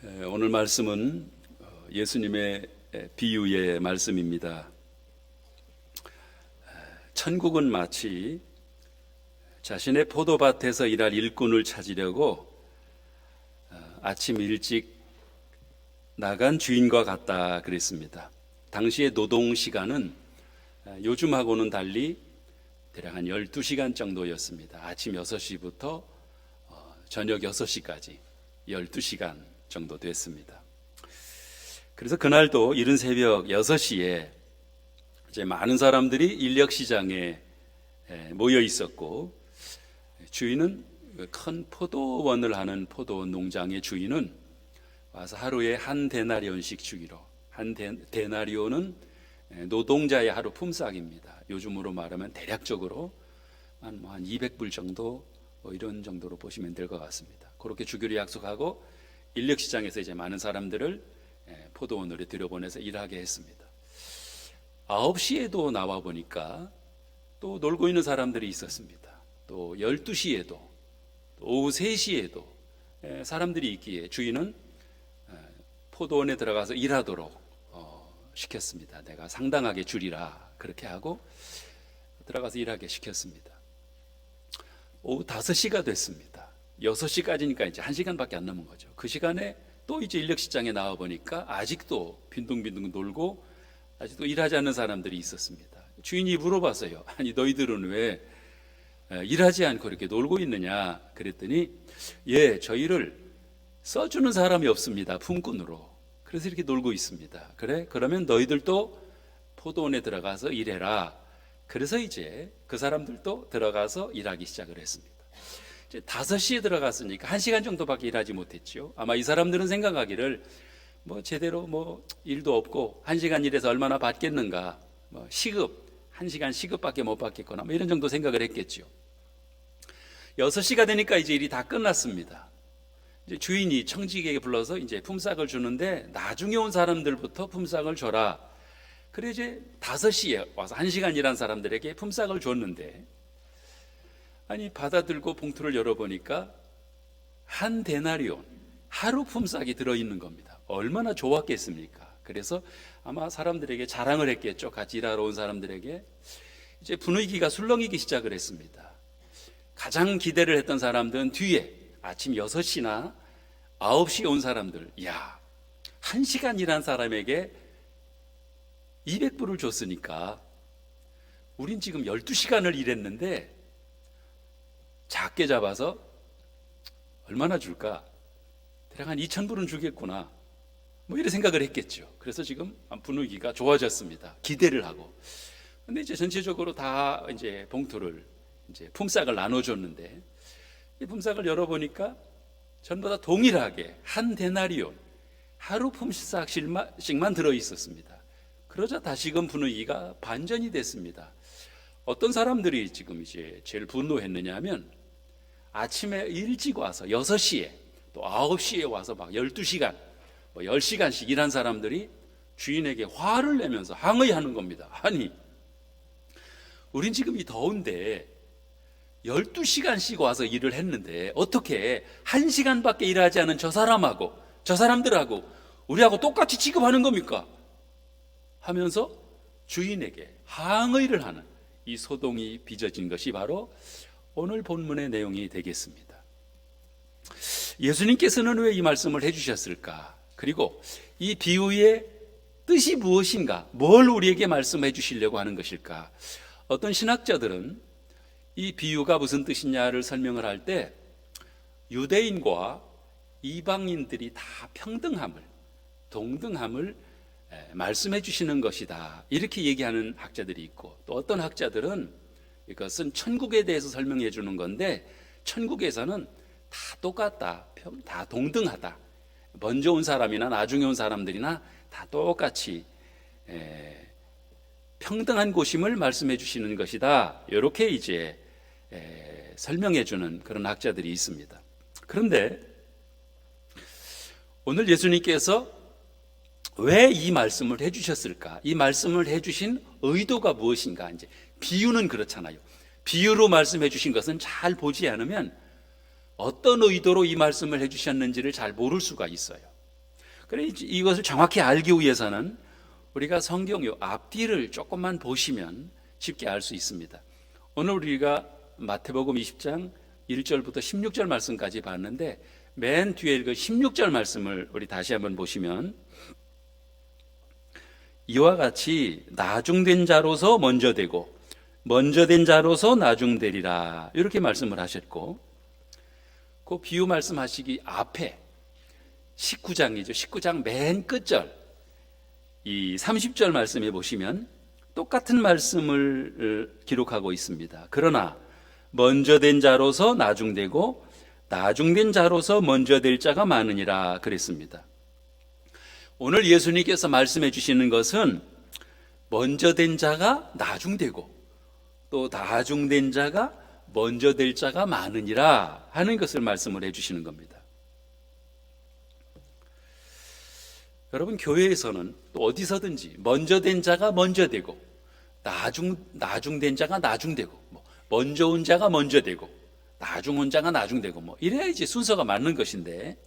오늘 말씀은 예수님의 비유의 말씀입니다. 천국은 마치 자신의 포도밭에서 일할 일꾼을 찾으려고 아침 일찍 나간 주인과 같다 그랬습니다. 당시의 노동 시간은 요즘하고는 달리 대략 한 12시간 정도였습니다. 아침 6시부터 저녁 6시까지 12시간 정도 됐습니다. 그래서 그날도 이른 새벽 6시에 이제 많은 사람들이 인력시장에 모여 있었고, 주인은 큰 포도원을 하는 포도원 농장의 주인은 와서 하루에 한 데나리온씩 주기로. 한 데나리온은 노동자의 하루 품삯입니다. 요즘으로 말하면 대략적으로 한 200불 정도, 이런 정도로 보시면 될 것 같습니다. 그렇게 주기로 약속하고 인력시장에서 이제 많은 사람들을 포도원으로 들여보내서 일하게 했습니다. 9시에도 나와 보니까 또 놀고 있는 사람들이 있었습니다. 또 12시에도, 또 오후 3시에도 사람들이 있기에 주인은 포도원에 들어가서 일하도록 시켰습니다. 내가 상당하게 줄이라 그렇게 하고 들어가서 일하게 시켰습니다. 오후 5시가 됐습니다. 6시까지니까 이제 1시간밖에 안 남은 거죠. 그 시간에 또 이제 인력시장에 나와 보니까 아직도 빈둥빈둥 놀고 아직도 일하지 않는 사람들이 있었습니다. 주인이 물어봤어요. 아니, 너희들은 왜 일하지 않고 이렇게 놀고 있느냐 그랬더니, 저희를 써주는 사람이 없습니다. 품꾼으로. 그래서 이렇게 놀고 있습니다. 그래? 그러면 너희들도 포도원에 들어가서 일해라. 그래서 이제 그 사람들도 들어가서 일하기 시작을 했습니다. 이제 5시에 들어갔으니까 1시간 정도밖에 일하지 못했죠. 아마 이 사람들은 생각하기를 제대로 일도 없고 1시간 일해서 얼마나 받겠는가, 시급 1시간 시급밖에 못 받겠거나 이런 정도 생각을 했겠죠. 6시가 되니까 이제 일이 다 끝났습니다. 이제 주인이 청직에게 불러서 이제 품삯을 주는데, 나중에 온 사람들부터 품삯을 줘라. 그래 이제 5시에 와서 1시간 일한 사람들에게 품삯을 줬는데, 아니 받아들고 봉투를 열어보니까 한 데나리온, 하루 품삯이 들어있는 겁니다. 얼마나 좋았겠습니까? 그래서 아마 사람들에게 자랑을 했겠죠. 같이 일하러 온 사람들에게. 이제 분위기가 술렁이기 시작을 했습니다. 가장 기대를 했던 사람들은 뒤에 아침 6시나 9시에 온 사람들, 1시간 일한 사람에게 200불을 줬으니까 우린 지금 12시간을 일했는데 작게 잡아서 얼마나 줄까? 대략 한 2,000불은 주겠구나. 이런 생각을 했겠죠. 그래서 지금 분위기가 좋아졌습니다. 기대를 하고. 근데 이제 전체적으로 다 이제 봉투를, 이제 품삯을 나눠줬는데, 이 품삯을 열어보니까 전부 다 동일하게 한 데나리온, 하루 품삯씩만 들어있었습니다. 그러자 다시금 분위기가 반전이 됐습니다. 어떤 사람들이 지금 이제 제일 분노했느냐 하면, 아침에 일찍 와서 6시에 또 9시에 와서 막 12시간, 10시간씩 일한 사람들이 주인에게 화를 내면서 항의하는 겁니다. 아니, 우린 지금 이 더운데 12시간씩 와서 일을 했는데 어떻게 1시간밖에 일하지 않은 저 사람하고 저 사람들하고 우리하고 똑같이 취급하는 겁니까? 하면서 주인에게 항의를 하는 이 소동이 빚어진 것이 바로 오늘 본문의 내용이 되겠습니다. 예수님께서는 왜 이 말씀을 해주셨을까? 그리고 이 비유의 뜻이 무엇인가? 뭘 우리에게 말씀해 주시려고 하는 것일까? 어떤 신학자들은 이 비유가 무슨 뜻이냐를 설명을 할 때, 유대인과 이방인들이 다 평등함을, 동등함을 말씀해 주시는 것이다, 이렇게 얘기하는 학자들이 있고, 또 어떤 학자들은 이것은 천국에 대해서 설명해 주는 건데, 천국에서는 다 똑같다, 다 동등하다, 먼저 온 사람이나 나중에 온 사람들이나 다 똑같이 평등한 곳임을 말씀해 주시는 것이다, 이렇게 이제 설명해 주는 그런 학자들이 있습니다. 그런데 오늘 예수님께서 왜 이 말씀을 해주셨을까? 이 말씀을 해주신 의도가 무엇인가? 이제 비유는 그렇잖아요. 비유로 말씀해 주신 것은 잘 보지 않으면 어떤 의도로 이 말씀을 해주셨는지를 잘 모를 수가 있어요. 그래 이것을 정확히 알기 위해서는 우리가 성경 요 앞뒤를 조금만 보시면 쉽게 알 수 있습니다. 오늘 우리가 마태복음 20장 1절부터 16절 말씀까지 봤는데 맨 뒤에 그 16절 말씀을 우리 다시 한번 보시면 이와 같이 나중된 자로서 먼저 되고 먼저 된 자로서 나중되리라 이렇게 말씀을 하셨고, 그 비유 말씀하시기 앞에 19장이죠. 19장 맨 끝절 이 30절 말씀에 보시면 똑같은 말씀을 기록하고 있습니다. 그러나 먼저 된 자로서 나중되고 나중된 자로서 먼저 될 자가 많으니라 그랬습니다. 오늘 예수님께서 말씀해 주시는 것은 먼저 된 자가 나중되고 또 나중된 자가 먼저 될 자가 많으니라 하는 것을 말씀을 해 주시는 겁니다. 여러분, 교회에서는 또 어디서든지 먼저 된 자가 먼저 되고 나중된 자가 나중되고 먼저 온 자가 먼저 되고 나중 온 자가 나중되고 이래야지 순서가 맞는 것인데,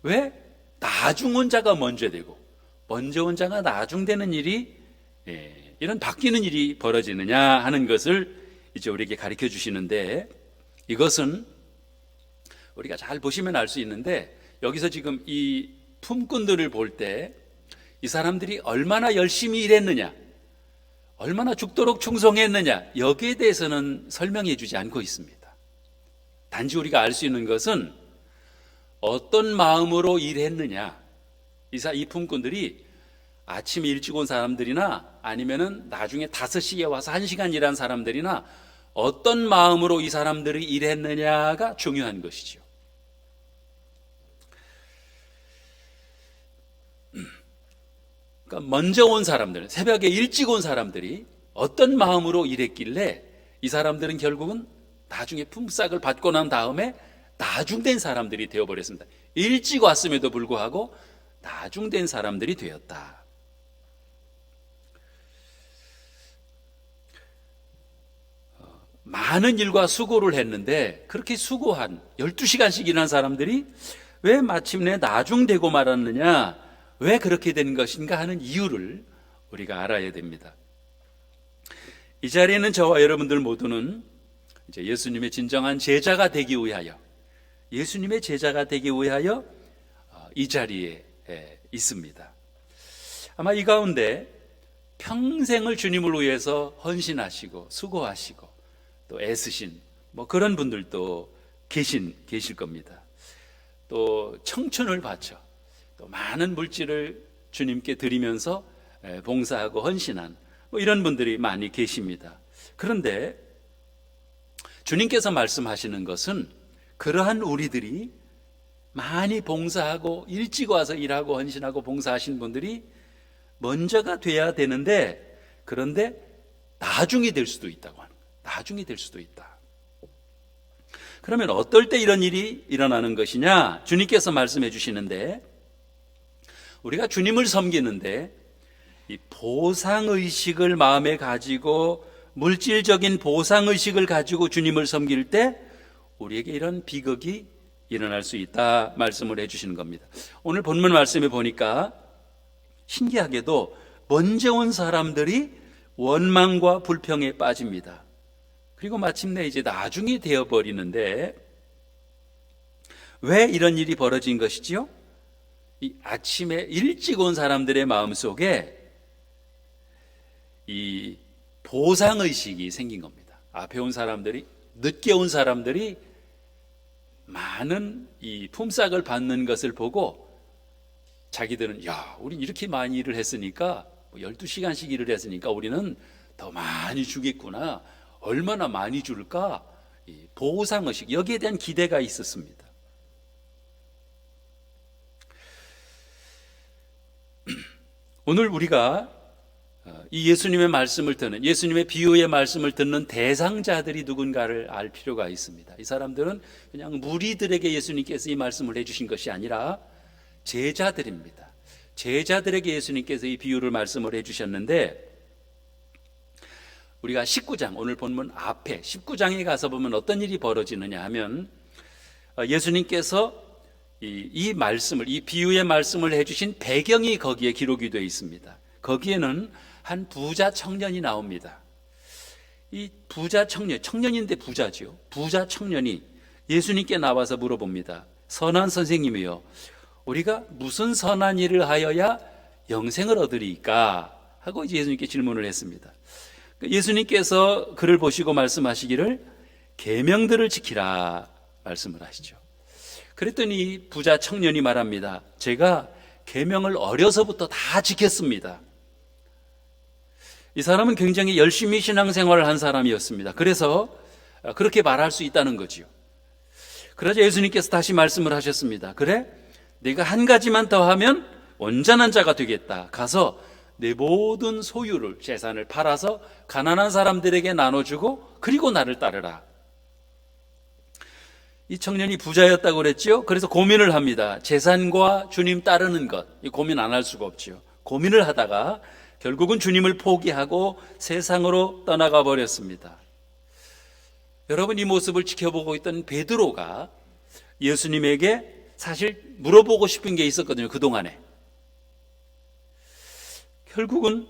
왜 나중 온 자가 먼저 되고 먼저 온 자가 나중되는 일이 이런 바뀌는 일이 벌어지느냐 하는 것을 이제 우리에게 가르쳐 주시는데, 이것은 우리가 잘 보시면 알 수 있는데, 여기서 지금 이 품꾼들을 볼 때 이 사람들이 얼마나 열심히 일했느냐, 얼마나 죽도록 충성했느냐, 여기에 대해서는 설명해 주지 않고 있습니다. 단지 우리가 알 수 있는 것은 어떤 마음으로 일했느냐, 이 품꾼들이 아침에 일찍 온 사람들이나 아니면은 나중에 5시에 와서 1시간 일한 사람들이나 어떤 마음으로 이 사람들이 일했느냐가 중요한 것이죠. 그러니까 먼저 온 사람들, 새벽에 일찍 온 사람들이 어떤 마음으로 일했길래 이 사람들은 결국은 나중에 품삯을 받고 난 다음에 나중된 사람들이 되어버렸습니다. 일찍 왔음에도 불구하고 나중된 사람들이 되었다. 많은 일과 수고를 했는데 그렇게 수고한 12시간씩 일한 사람들이 왜 마침내 나중되고 말았느냐, 왜 그렇게 된 것인가 하는 이유를 우리가 알아야 됩니다. 이 자리에 있는 저와 여러분들 모두는 이제 예수님의 진정한 제자가 되기 위하여, 예수님의 제자가 되기 위하여 이 자리에 있습니다. 아마 이 가운데 평생을 주님을 위해서 헌신하시고 수고하시고 또 애쓰신 그런 분들도 계실 겁니다. 또 청춘을 바쳐 또 많은 물질을 주님께 드리면서 봉사하고 헌신한 이런 분들이 많이 계십니다. 그런데 주님께서 말씀하시는 것은 그러한 우리들이 많이 봉사하고 일찍 와서 일하고 헌신하고 봉사하신 분들이 먼저가 돼야 되는데, 그런데 나중이 될 수도 있다고 하는 거예요. 나중이 될 수도 있다. 그러면 어떨 때 이런 일이 일어나는 것이냐? 주님께서 말씀해 주시는데, 우리가 주님을 섬기는데 이 보상의식을 마음에 가지고 물질적인 보상의식을 가지고 주님을 섬길 때 우리에게 이런 비극이 일어날 수 있다 말씀을 해 주시는 겁니다. 오늘 본문 말씀에 보니까 신기하게도 먼저 온 사람들이 원망과 불평에 빠집니다. 그리고 마침내 이제 나중이 되어버리는데, 왜 이런 일이 벌어진 것이지요? 이 아침에 일찍 온 사람들의 마음속에 이 보상의식이 생긴 겁니다. 앞에 온 사람들이, 늦게 온 사람들이 많은 이 품삯을 받는 것을 보고 자기들은 우린 이렇게 많이 일을 했으니까 12시간씩 일을 했으니까 우리는 더 많이 주겠구나, 얼마나 많이 줄까, 이 보상의식, 여기에 대한 기대가 있었습니다. 오늘 우리가 이 예수님의 말씀을 듣는, 예수님의 비유의 말씀을 듣는 대상자들이 누군가를 알 필요가 있습니다. 이 사람들은 그냥 무리들에게 예수님께서 이 말씀을 해주신 것이 아니라 제자들입니다. 제자들에게 예수님께서 이 비유를 말씀을 해주셨는데, 우리가 19장, 오늘 본문 앞에 19장에 가서 보면 어떤 일이 벌어지느냐 하면, 예수님께서 이 말씀을, 이 비유의 말씀을 해주신 배경이 거기에 기록이 되어 있습니다. 거기에는 한 부자 청년이 나옵니다. 이 부자 청년, 청년인데 부자죠. 부자 청년이 예수님께 나와서 물어봅니다. 선한 선생님이요, 우리가 무슨 선한 일을 하여야 영생을 얻으리까? 하고 이제 예수님께 질문을 했습니다. 예수님께서 그를 보시고 말씀하시기를 계명들을 지키라 말씀을 하시죠. 그랬더니 부자 청년이 말합니다. 제가 계명을 어려서부터 다 지켰습니다. 이 사람은 굉장히 열심히 신앙생활을 한 사람이었습니다. 그래서 그렇게 말할 수 있다는 거지요. 그러자 예수님께서 다시 말씀을 하셨습니다. 그래? 네가 한 가지만 더 하면 온전한 자가 되겠다. 가서 내 모든 소유를, 재산을 팔아서 가난한 사람들에게 나눠주고 그리고 나를 따르라. 이 청년이 부자였다고 그랬죠. 그래서 고민을 합니다. 재산과 주님 따르는 것, 이 고민 안 할 수가 없죠. 고민을 하다가 결국은 주님을 포기하고 세상으로 떠나가 버렸습니다. 여러분, 이 모습을 지켜보고 있던 베드로가 예수님에게 사실 물어보고 싶은 게 있었거든요. 그동안에. 결국은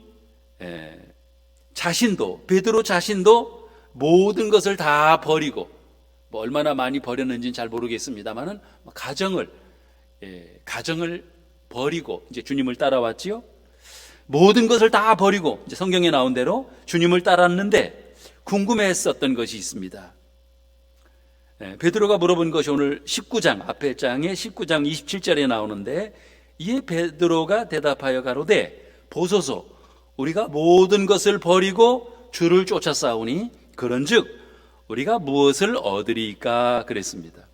베드로 자신도 모든 것을 다 버리고, 뭐 얼마나 많이 버렸는지는 잘 모르겠습니다만은 가정을 버리고 이제 주님을 따라왔지요. 모든 것을 다 버리고 이제 성경에 나온 대로 주님을 따랐는데 궁금했었던 것이 있습니다. 베드로가 물어본 것이 오늘 19장 앞에 장에 19장 27절에 나오는데, 이에 베드로가 대답하여 가로되 보소서, 우리가 모든 것을 버리고 주를 쫓아 싸우니 그런즉 우리가 무엇을 얻으리까 그랬습니다.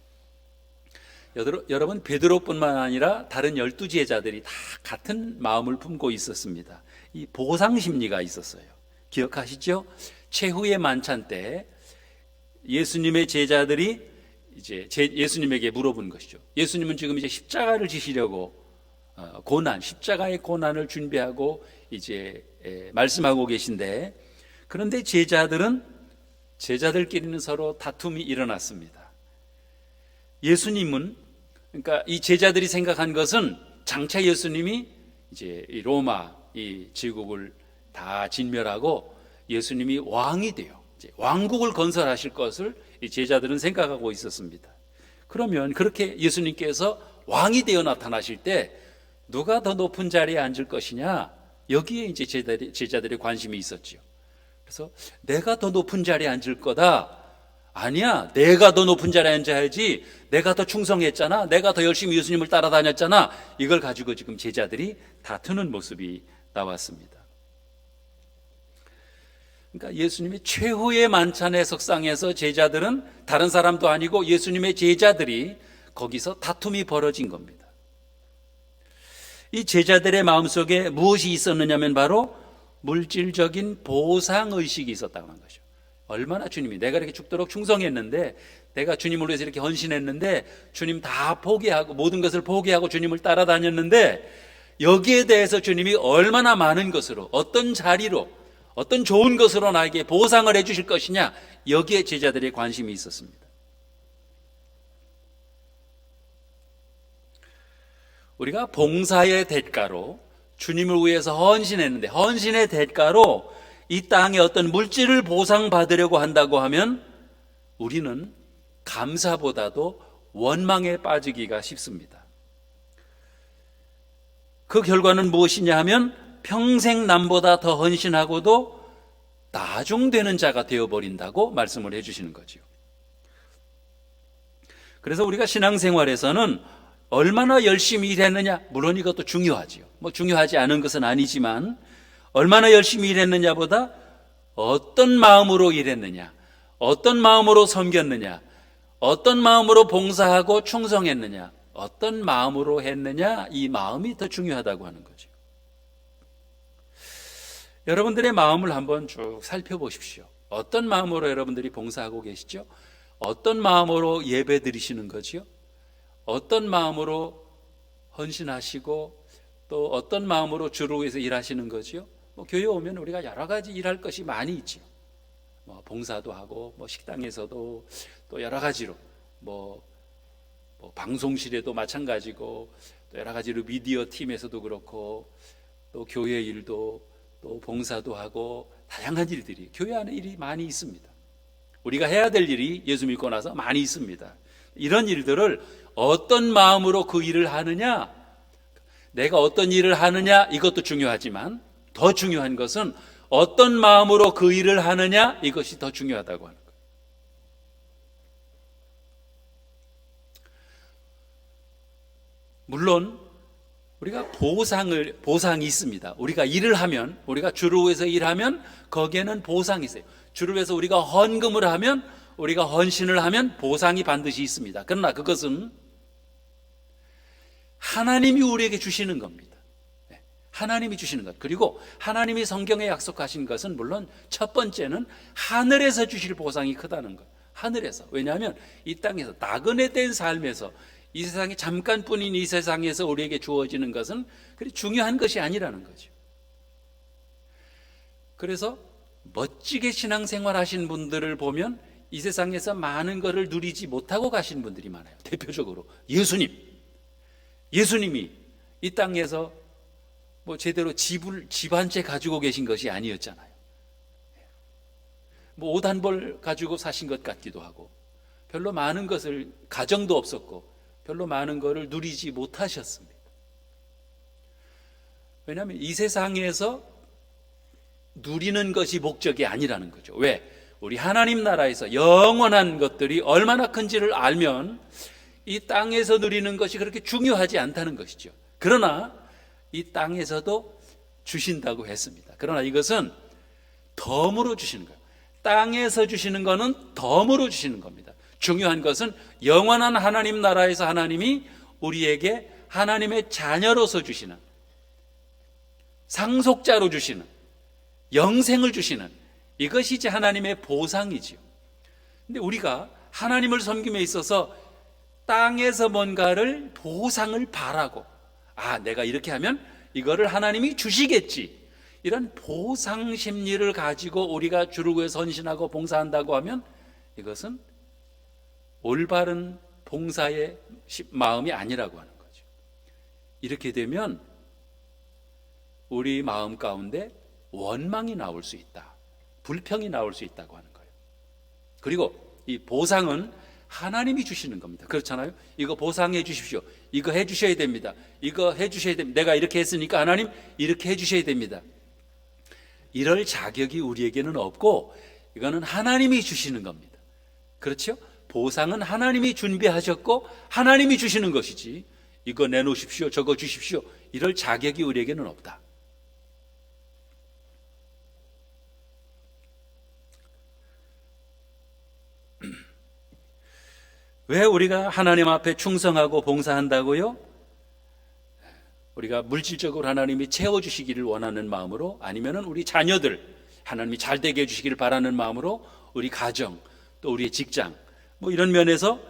여러분, 베드로뿐만 아니라 다른 12 제자들이 다 같은 마음을 품고 있었습니다. 이 보상 심리가 있었어요. 기억하시죠? 최후의 만찬 때 예수님의 제자들이 이제 예수님에게 물어본 것이죠. 예수님은 지금 이제 십자가를 지시려고 십자가의 고난을 준비하고 이제 말씀하고 계신데, 그런데 제자들끼리는 서로 다툼이 일어났습니다. 예수님은, 그러니까 이 제자들이 생각한 것은 장차 예수님이 이제 이 로마 이 제국을 다 진멸하고 예수님이 왕이 돼요. 이제 왕국을 건설하실 것을 이 제자들은 생각하고 있었습니다. 그러면 그렇게 예수님께서 왕이 되어 나타나실 때 누가 더 높은 자리에 앉을 것이냐, 여기에 이제 제자들의 관심이 있었죠. 그래서 내가 더 높은 자리에 앉을 거다. 아니야, 내가 더 높은 자리에 앉아야지. 내가 더 충성했잖아. 내가 더 열심히 예수님을 따라다녔잖아. 이걸 가지고 지금 제자들이 다투는 모습이 나왔습니다. 그러니까 예수님의 최후의 만찬의 석상에서 제자들은 다른 사람도 아니고 예수님의 제자들이 거기서 다툼이 벌어진 겁니다. 이 제자들의 마음속에 무엇이 있었느냐면 바로 물질적인 보상의식이 있었다고 하는 거죠. 얼마나 주님이, 내가 이렇게 죽도록 충성했는데, 내가 주님을 위해서 이렇게 헌신했는데, 주님 다 포기하고, 모든 것을 포기하고 주님을 따라다녔는데, 여기에 대해서 주님이 얼마나 많은 것으로, 어떤 자리로, 어떤 좋은 것으로 나에게 보상을 해주실 것이냐, 여기에 제자들의 관심이 있었습니다. 우리가 봉사의 대가로 주님을 위해서 헌신했는데, 헌신의 대가로 이 땅에 어떤 물질을 보상받으려고 한다고 하면 우리는 감사보다도 원망에 빠지기가 쉽습니다. 그 결과는 무엇이냐 하면 평생 남보다 더 헌신하고도 나중되는 자가 되어버린다고 말씀을 해주시는 거죠. 그래서 우리가 신앙생활에서는 얼마나 열심히 일했느냐, 물론 이것도 중요하지요. 중요하지 않은 것은 아니지만 얼마나 열심히 일했느냐보다 어떤 마음으로 일했느냐, 어떤 마음으로 섬겼느냐, 어떤 마음으로 봉사하고 충성했느냐, 어떤 마음으로 했느냐, 이 마음이 더 중요하다고 하는 거죠. 여러분들의 마음을 한번 쭉 살펴보십시오. 어떤 마음으로 여러분들이 봉사하고 계시죠? 어떤 마음으로 예배 드리시는 거죠? 어떤 마음으로 헌신하시고 또 어떤 마음으로 주를 위해서 일하시는 거죠? 교회 오면 우리가 여러 가지 일할 것이 많이 있죠. 봉사도 하고 식당에서도 또 여러 가지로 방송실에도 마찬가지고, 또 여러 가지로 미디어 팀에서도 그렇고, 또 교회 일도, 또 봉사도 하고, 다양한 일들이, 교회 안에 일이 많이 있습니다. 우리가 해야 될 일이 예수 믿고 나서 많이 있습니다. 이런 일들을 어떤 마음으로 그 일을 하느냐, 내가 어떤 일을 하느냐, 이것도 중요하지만 더 중요한 것은 어떤 마음으로 그 일을 하느냐, 이것이 더 중요하다고 하는 거예요. 물론 우리가 보상이 있습니다. 우리가 일을 하면, 우리가 주를 위해서 일하면 거기에는 보상이 있어요. 주를 위해서 우리가 헌금을 하면, 우리가 헌신을 하면 보상이 반드시 있습니다. 그러나 그것은 하나님이 우리에게 주시는 겁니다. 하나님이 주시는 것. 그리고 하나님이 성경에 약속하신 것은 물론 첫 번째는 하늘에서 주실 보상이 크다는 것. 하늘에서. 왜냐하면 이 땅에서 나그네 된 삶에서, 이 세상에 잠깐뿐인 이 세상에서 우리에게 주어지는 것은 그리 중요한 것이 아니라는 거죠. 그래서 멋지게 신앙생활 하신 분들을 보면 이 세상에서 많은 것을 누리지 못하고 가신 분들이 많아요. 대표적으로 예수님이 이 땅에서 제대로 집 한 채 가지고 계신 것이 아니었잖아요. 옷 한 벌 가지고 사신 것 같기도 하고, 별로 많은 것을, 가정도 없었고 별로 많은 것을 누리지 못하셨습니다. 왜냐하면 이 세상에서 누리는 것이 목적이 아니라는 거죠. 왜? 우리 하나님 나라에서 영원한 것들이 얼마나 큰지를 알면 이 땅에서 누리는 것이 그렇게 중요하지 않다는 것이죠. 그러나 이 땅에서도 주신다고 했습니다. 그러나 이것은 덤으로 주시는 거예요. 땅에서 주시는 것은 덤으로 주시는 겁니다. 중요한 것은 영원한 하나님 나라에서 하나님이 우리에게 하나님의 자녀로서 주시는, 상속자로 주시는, 영생을 주시는, 이것이 이제 하나님의 보상이지요. 근데 우리가 하나님을 섬김에 있어서 땅에서 뭔가를 보상을 바라고, 내가 이렇게 하면 이거를 하나님이 주시겠지, 이런 보상 심리를 가지고 우리가 주를 위해 헌신하고 봉사한다고 하면 이것은 올바른 봉사의 마음이 아니라고 하는 거죠. 이렇게 되면 우리 마음 가운데 원망이 나올 수 있다, 불평이 나올 수 있다고 하는 거예요. 그리고 이 보상은 하나님이 주시는 겁니다. 그렇잖아요. 이거 보상해 주십시오, 이거 해 주셔야 됩니다, 이거 해 주셔야 됩니다, 내가 이렇게 했으니까 하나님 이렇게 해 주셔야 됩니다, 이럴 자격이 우리에게는 없고 이거는 하나님이 주시는 겁니다. 그렇죠? 보상은 하나님이 준비하셨고 하나님이 주시는 것이지, 이거 내놓으십시오, 저거 주십시오, 이럴 자격이 우리에게는 없다. 왜 우리가 하나님 앞에 충성하고 봉사한다고요? 우리가 물질적으로 하나님이 채워주시기를 원하는 마음으로, 아니면은 우리 자녀들 하나님이 잘 되게 해주시기를 바라는 마음으로, 우리 가정, 또 우리의 직장, 이런 면에서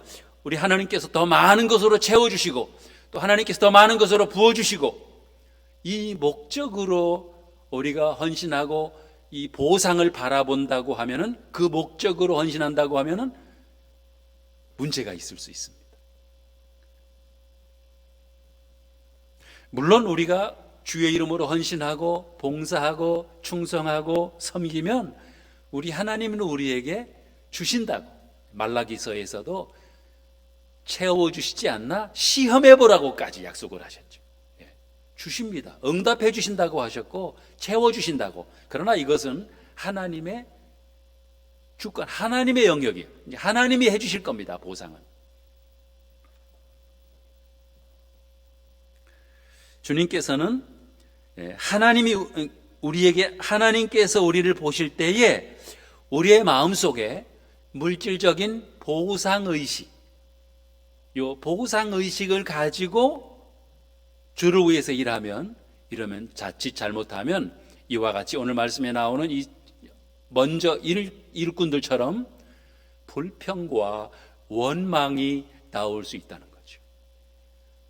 우리 하나님께서 더 많은 것으로 채워주시고 또 하나님께서 더 많은 것으로 부어주시고, 이 목적으로 우리가 헌신하고 이 보상을 바라본다고 하면은, 그 목적으로 헌신한다고 하면은 문제가 있을 수 있습니다. 물론 우리가 주의 이름으로 헌신하고 봉사하고 충성하고 섬기면 우리 하나님은 우리에게 주신다고, 말라기서에서도 채워주시지 않나 시험해보라고까지 약속을 하셨죠. 주십니다. 응답해 주신다고 하셨고 채워주신다고. 그러나 이것은 하나님의 주권, 하나님의 영역이에요. 하나님이 해주실 겁니다. 보상은. 주님께서는 하나님께서 우리를 보실 때에 우리의 마음속에 물질적인 보상의식, 이 보상의식을 가지고 주를 위해서 이러면 자칫 잘못하면 이와 같이 오늘 말씀에 나오는 이 먼저 일꾼들처럼 불평과 원망이 나올 수 있다는 거죠.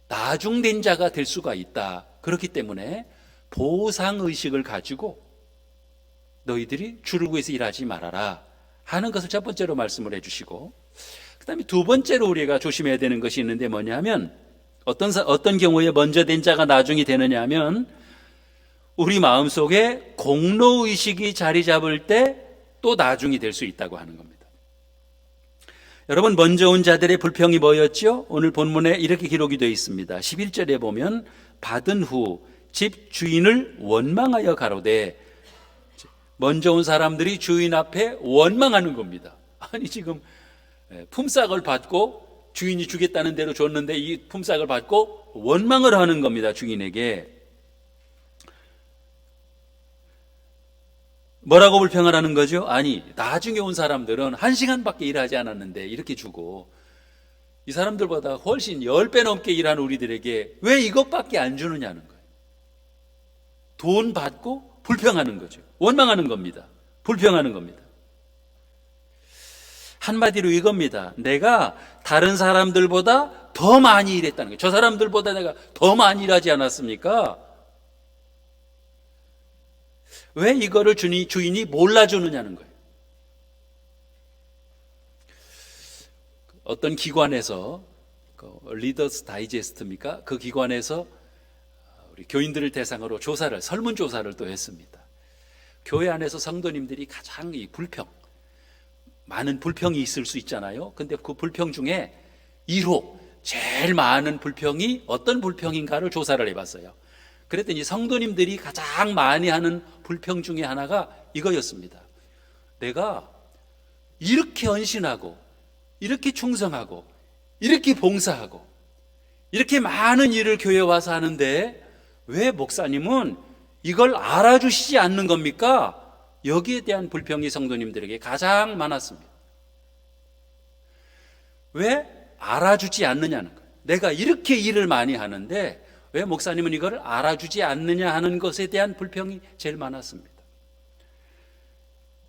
나중된 자가 될 수가 있다. 그렇기 때문에 보상의식을 가지고 너희들이 주를 위해서 일하지 말아라 하는 것을 첫 번째로 말씀을 해주시고, 그다음에 두 번째로 우리가 조심해야 되는 것이 있는데 뭐냐면 어떤 경우에 먼저 된 자가 나중이 되느냐 하면 우리 마음속에 공로의식이 자리 잡을 때 또 나중이 될 수 있다고 하는 겁니다. 여러분, 먼저 온 자들의 불평이 뭐였죠? 오늘 본문에 이렇게 기록이 되어 있습니다. 11절에 보면 받은 후 집 주인을 원망하여 가로되, 먼저 온 사람들이 주인 앞에 원망하는 겁니다. 아니, 지금 품삯을 받고 주인이 주겠다는 대로 줬는데 이 품삯을 받고 원망을 하는 겁니다. 주인에게 뭐라고 불평을 하는 거죠? 아니, 나중에 온 사람들은 1시간밖에 일하지 않았는데 이렇게 주고 이 사람들보다 훨씬 10배 넘게 일한 우리들에게 왜 이것밖에 안 주느냐는 거예요. 돈 받고 불평하는 거죠. 원망하는 겁니다. 불평하는 겁니다. 한마디로 이겁니다. 내가 다른 사람들보다 더 많이 일했다는 거예요. 저 사람들보다 내가 더 많이 일하지 않았습니까? 왜 이거를 주인이 몰라주느냐는 거예요. 어떤 기관에서 리더스 다이제스트입니까? 그 기관에서 우리 교인들을 대상으로 설문조사를 또 했습니다. 교회 안에서 성도님들이 가장 많은 불평이 있을 수 있잖아요. 근데 그 불평 중에 1호, 제일 많은 불평이 어떤 불평인가를 조사를 해봤어요. 그랬더니 성도님들이 가장 많이 하는 불평 중에 하나가 이거였습니다. 내가 이렇게 헌신하고, 이렇게 충성하고, 이렇게 봉사하고, 이렇게 많은 일을 교회에 와서 하는데 왜 목사님은 이걸 알아주시지 않는 겁니까? 여기에 대한 불평이 성도님들에게 가장 많았습니다. 왜 알아주지 않느냐는 거예요. 내가 이렇게 일을 많이 하는데 왜 목사님은 이걸 알아주지 않느냐 하는 것에 대한 불평이 제일 많았습니다.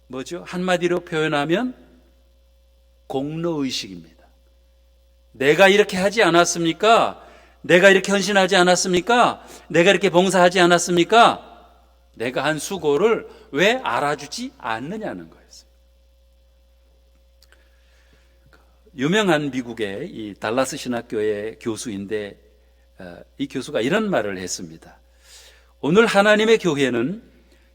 뭐죠? 한마디로 표현하면 공로의식입니다. 내가 이렇게 하지 않았습니까? 내가 이렇게 헌신하지 않았습니까? 내가 이렇게 봉사하지 않았습니까? 내가 한 수고를 왜 알아주지 않느냐는 거였어요. 유명한 미국의 이 달라스 신학교의 교수인데 이 교수가 이런 말을 했습니다. 오늘 하나님의 교회는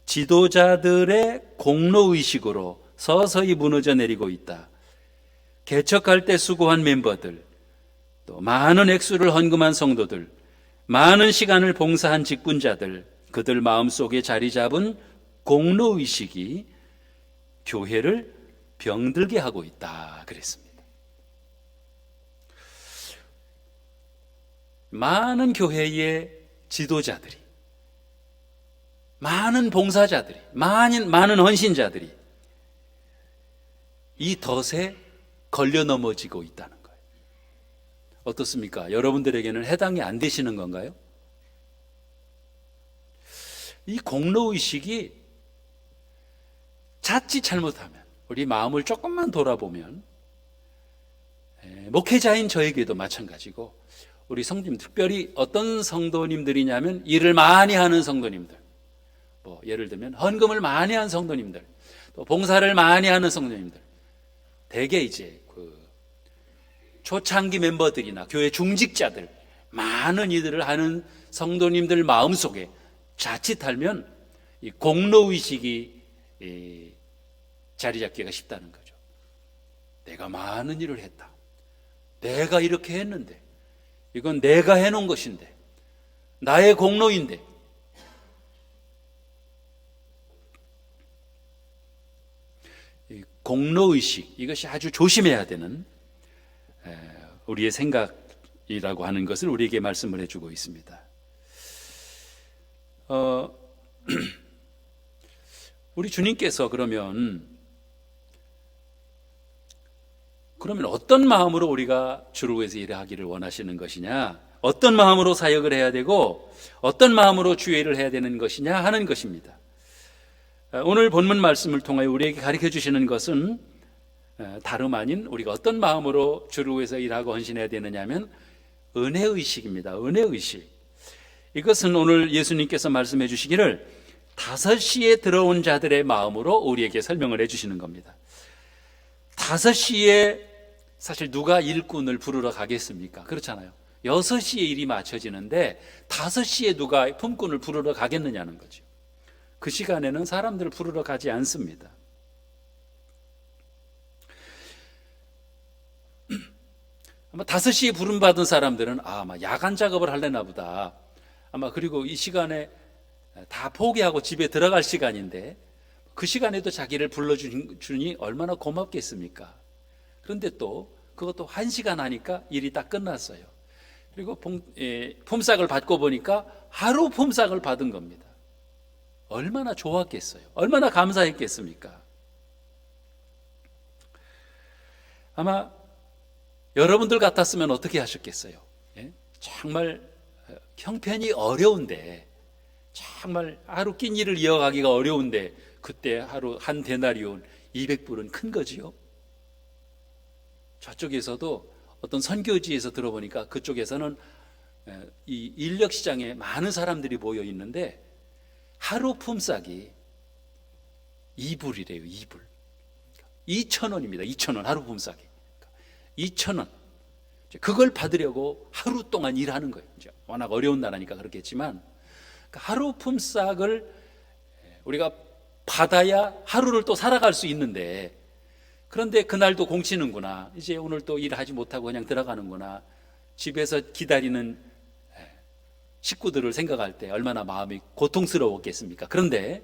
지도자들의 공로의식으로 서서히 무너져 내리고 있다. 개척할 때 수고한 멤버들, 또 많은 액수를 헌금한 성도들, 많은 시간을 봉사한 직분자들, 그들 마음속에 자리 잡은 공로의식이 교회를 병들게 하고 있다 그랬습니다. 많은 교회의 지도자들이, 많은 봉사자들이, 많은 헌신자들이 이 덫에 걸려 넘어지고 있다는 거예요. 어떻습니까? 여러분들에게는 해당이 안 되시는 건가요? 이 공로의식이 자칫 잘못하면, 우리 마음을 조금만 돌아보면, 목회자인 저에게도 마찬가지고, 우리 성도님, 특별히 어떤 성도님들이냐면 일을 많이 하는 성도님들, 예를 들면 헌금을 많이 한 성도님들, 또 봉사를 많이 하는 성도님들, 대개 이제 초창기 멤버들이나 교회 중직자들, 많은 일들을 하는 성도님들 마음속에 자칫하면 이 공로의식이 자리 잡기가 쉽다는 거죠. 내가 많은 일을 했다. 내가 이렇게 했는데, 이건 내가 해놓은 것인데, 나의 공로인데. 이 공로의식, 이것이 아주 조심해야 되는 우리의 생각이라고 하는 것을 우리에게 말씀을 해주고 있습니다. 우리 주님께서 그러면 어떤 마음으로 우리가 주를 위해서 일하기를 원하시는 것이냐, 어떤 마음으로 사역을 해야 되고 어떤 마음으로 주의 일을 해야 되는 것이냐 하는 것입니다. 오늘 본문 말씀을 통하여 우리에게 가르쳐 주시는 것은 다름 아닌 우리가 어떤 마음으로 주를 위해서 일하고 헌신해야 되느냐 하면 은혜의식입니다. 은혜의식. 이것은 오늘 예수님께서 말씀해 주시기를 5시에 들어온 자들의 마음으로 우리에게 설명을 해 주시는 겁니다. 5시에 사실 누가 일꾼을 부르러 가겠습니까? 그렇잖아요. 6시에 일이 맞춰지는데 5시에 누가 품꾼을 부르러 가겠느냐는 거죠. 그 시간에는 사람들을 부르러 가지 않습니다. 아마 5시에 부름받은 사람들은 아마 야간 작업을 하려나 보다. 아마 그리고 이 시간에 다 포기하고 집에 들어갈 시간인데 그 시간에도 자기를 불러주니 얼마나 고맙겠습니까? 그런데 또 그것도 1시간 하니까 일이 딱 끝났어요. 그리고 품삯을 받고 보니까 하루 품삯을 받은 겁니다. 얼마나 좋았겠어요? 얼마나 감사했겠습니까? 아마 여러분들 같았으면 어떻게 하셨겠어요? 예? 정말 형편이 어려운데, 정말 하루 끼니를 이어가기가 어려운데 그때 하루 한 데나리온 200불은 큰 거지요. 저쪽에서도 어떤 선교지에서 들어보니까 그쪽에서는 이 인력시장에 많은 사람들이 모여 있는데 하루 품삯이 2불이래요. 2불. 2,000원입니다. 2,000원 하루 품삯이. 2,000원. 그걸 받으려고 하루 동안 일하는 거예요. 이제 워낙 어려운 나라니까 그렇겠지만 하루 품삯을 우리가 받아야 하루를 또 살아갈 수 있는데, 그런데 그날도 공치는구나, 이제 오늘 또 일하지 못하고 그냥 들어가는구나, 집에서 기다리는 식구들을 생각할 때 얼마나 마음이 고통스러웠겠습니까? 그런데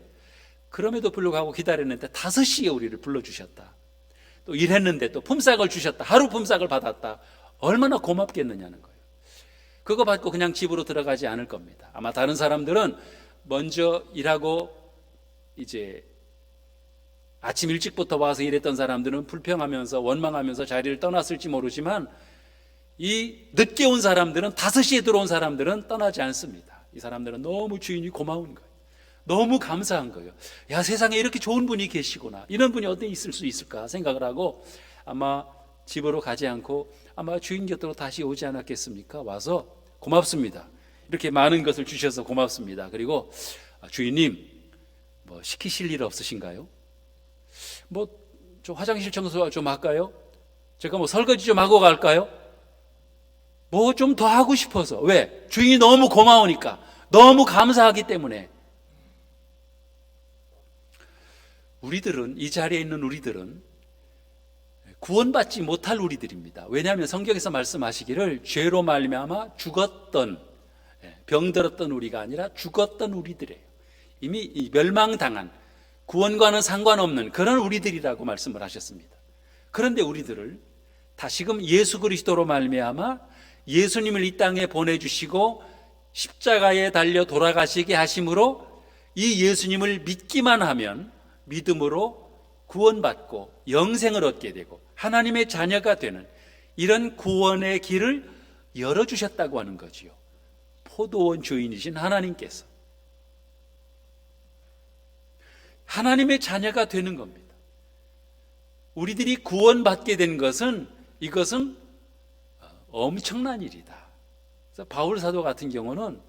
그럼에도 불구하고 기다렸는데 5시에 우리를 불러주셨다. 또 일했는데 또 품삯을 주셨다. 하루 품삯을 받았다. 얼마나 고맙겠느냐는 거예요. 그거 받고 그냥 집으로 들어가지 않을 겁니다. 아마 다른 사람들은 먼저 일하고 이제 아침 일찍부터 와서 일했던 사람들은 불평하면서 원망하면서 자리를 떠났을지 모르지만 이 늦게 온 사람들은, 5시에 들어온 사람들은 떠나지 않습니다. 이 사람들은 너무 주인이 고마운 거예요. 너무 감사한 거예요. 야, 세상에 이렇게 좋은 분이 계시구나. 이런 분이 어디 있을 수 있을까 생각을 하고 아마 집으로 가지 않고 아마 주인 곁으로 다시 오지 않았겠습니까? 와서 고맙습니다. 이렇게 많은 것을 주셔서 고맙습니다. 그리고 주인님, 뭐 시키실 일 없으신가요? 뭐 좀 화장실 청소 좀 할까요? 제가 뭐 설거지 좀 하고 갈까요? 뭐 좀 더 하고 싶어서. 왜? 주인이 너무 고마우니까, 너무 감사하기 때문에. 우리들은, 이 자리에 있는 우리들은 구원받지 못할 우리들입니다. 왜냐하면 성경에서 말씀하시기를 죄로 말미암아 죽었던, 병들었던 우리가 아니라 죽었던 우리들이에요. 이미 멸망당한, 구원과는 상관없는 그런 우리들이라고 말씀을 하셨습니다. 그런데 우리들을 다시금 예수 그리스도로 말미암아 예수님을 이 땅에 보내주시고 십자가에 달려 돌아가시게 하심으로 이 예수님을 믿기만 하면 믿음으로 구원받고 영생을 얻게 되고 하나님의 자녀가 되는 이런 구원의 길을 열어주셨다고 하는 거지요. 포도원 주인이신 하나님께서 하나님의 자녀가 되는 겁니다. 우리들이 구원받게 된 것은, 이것은 엄청난 일이다. 그래서 바울 사도 같은 경우는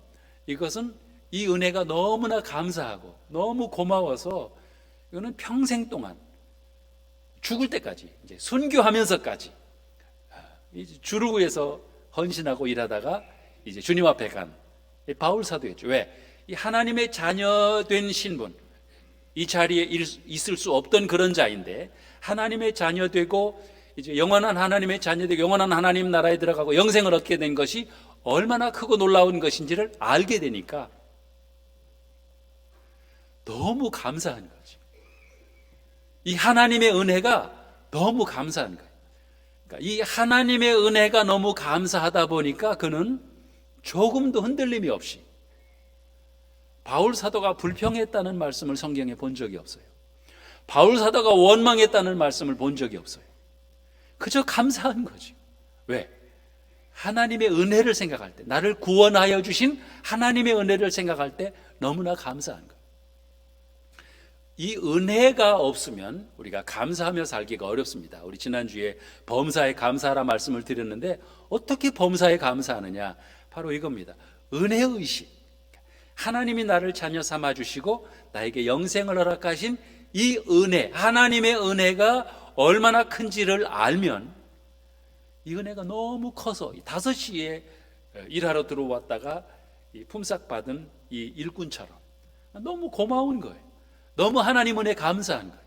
이것은, 이 은혜가 너무나 감사하고 너무 고마워서 이거는 평생 동안 죽을 때까지, 이제 순교하면서까지 주를 위해서 헌신하고 일하다가 이제 주님 앞에 간 바울 사도였죠. 왜? 이 하나님의 자녀된 신분, 이 자리에 있을 수 없던 그런 자인데 하나님의 자녀되고 이제 영원한 하나님의 자녀되고 영원한 하나님 나라에 들어가고 영생을 얻게 된 것이 얼마나 크고 놀라운 것인지를 알게 되니까 너무 감사한 거죠. 이 하나님의 은혜가 너무 감사한 거예요. 그러니까 이 하나님의 은혜가 너무 감사하다 보니까 그는 조금도 흔들림이 없이, 바울 사도가 불평했다는 말씀을 성경에 본 적이 없어요. 바울 사도가 원망했다는 말씀을 본 적이 없어요. 그저 감사한 거죠. 왜? 하나님의 은혜를 생각할 때, 나를 구원하여 주신 하나님의 은혜를 생각할 때 너무나 감사한 거예요. 이 은혜가 없으면 우리가 감사하며 살기가 어렵습니다. 우리 지난주에 범사에 감사하라 말씀을 드렸는데 어떻게 범사에 감사하느냐? 바로 이겁니다. 은혜의식. 하나님이 나를 자녀 삼아주시고 나에게 영생을 허락하신 이 은혜, 하나님의 은혜가 얼마나 큰지를 알면 이 은혜가 너무 커서 5시에 일하러 들어왔다가 이 품삯 받은 이 일꾼처럼 너무 고마운 거예요. 너무 하나님 은혜 감사한 거예요.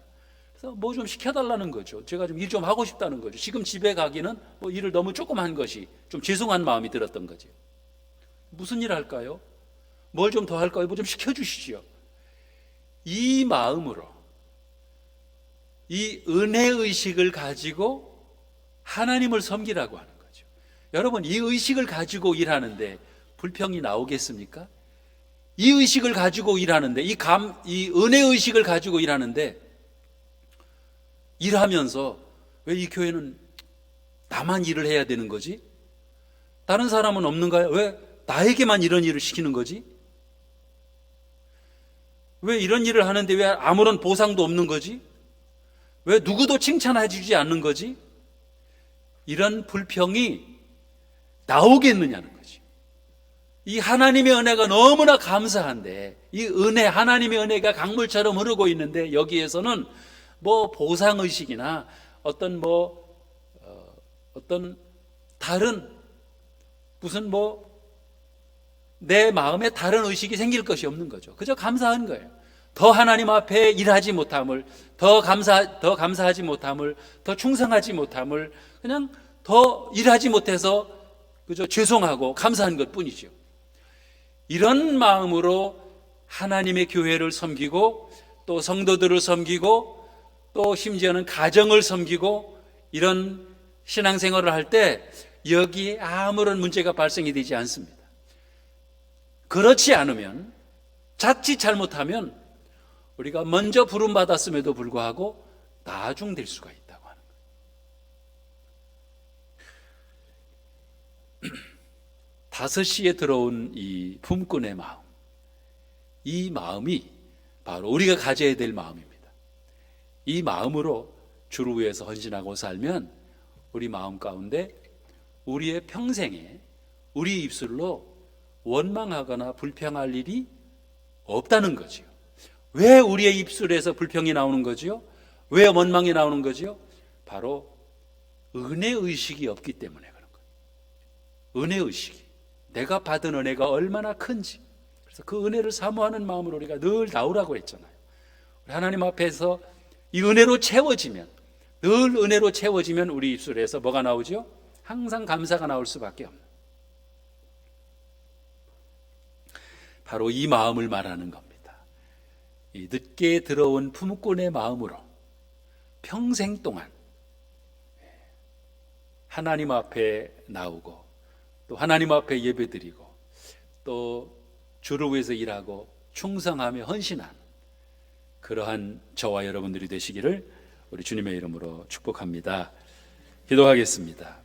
그래서 뭐 좀 시켜달라는 거죠. 제가 좀 일 좀 하고 싶다는 거죠. 지금 집에 가기는 뭐 일을 너무 조금 한 것이 좀 죄송한 마음이 들었던 거죠. 무슨 일 할까요? 뭘 좀 더 할까요? 뭐 좀 시켜주시죠. 이 마음으로 이 은혜의식을 가지고 하나님을 섬기라고 하는 거죠. 여러분, 이 의식을 가지고 일하는데 불평이 나오겠습니까? 이 의식을 가지고 일하는데, 이 은혜의식을 가지고 일하는데, 일하면서 왜 이 교회는 나만 일을 해야 되는 거지? 다른 사람은 없는가요? 왜 나에게만 이런 일을 시키는 거지? 왜 이런 일을 하는데 왜 아무런 보상도 없는 거지? 왜 누구도 칭찬해 주지 않는 거지? 이런 불평이 나오겠느냐는 거지. 이 하나님의 은혜가 너무나 감사한데, 이 은혜, 하나님의 은혜가 강물처럼 흐르고 있는데, 여기에서는 뭐 보상의식이나 어떤 다른 무슨 내 마음에 다른 의식이 생길 것이 없는 거죠. 그저 감사한 거예요. 더 하나님 앞에 일하지 못함을, 더 감사하지 못함을, 더 충성하지 못함을, 그냥 더 일하지 못해서 그저 죄송하고 감사한 것 뿐이죠. 이런 마음으로 하나님의 교회를 섬기고, 또 성도들을 섬기고, 또 심지어는 가정을 섬기고, 이런 신앙생활을 할 때 여기에 아무런 문제가 발생이 되지 않습니다. 그렇지 않으면, 자칫 잘못하면 우리가 먼저 부름받았음에도 불구하고 나중될 수가 있다고 하는 거예요. 5시에 들어온 이 품꾼의 마음, 이 마음이 바로 우리가 가져야 될 마음입니다. 이 마음으로 주를 위해서 헌신하고 살면 우리 마음 가운데 우리의 평생에 우리 입술로 원망하거나 불평할 일이 없다는 거지요. 왜 우리의 입술에서 불평이 나오는 거지요? 왜 원망이 나오는 거지요? 바로 은혜의식이 없기 때문에 그런 거예요. 은혜의식이, 내가 받은 은혜가 얼마나 큰지, 그래서 그 은혜를 사모하는 마음으로 우리가 늘 나오라고 했잖아요. 하나님 앞에서 이 은혜로 채워지면, 늘 은혜로 채워지면 우리 입술에서 뭐가 나오죠? 항상 감사가 나올 수밖에 없는, 바로 이 마음을 말하는 겁니다. 이 늦게 들어온 품꾼의 마음으로 평생 동안 하나님 앞에 나오고, 또 하나님 앞에 예배드리고, 또 주를 위해서 일하고 충성하며 헌신한 그러한 저와 여러분들이 되시기를 우리 주님의 이름으로 축복합니다. 기도하겠습니다.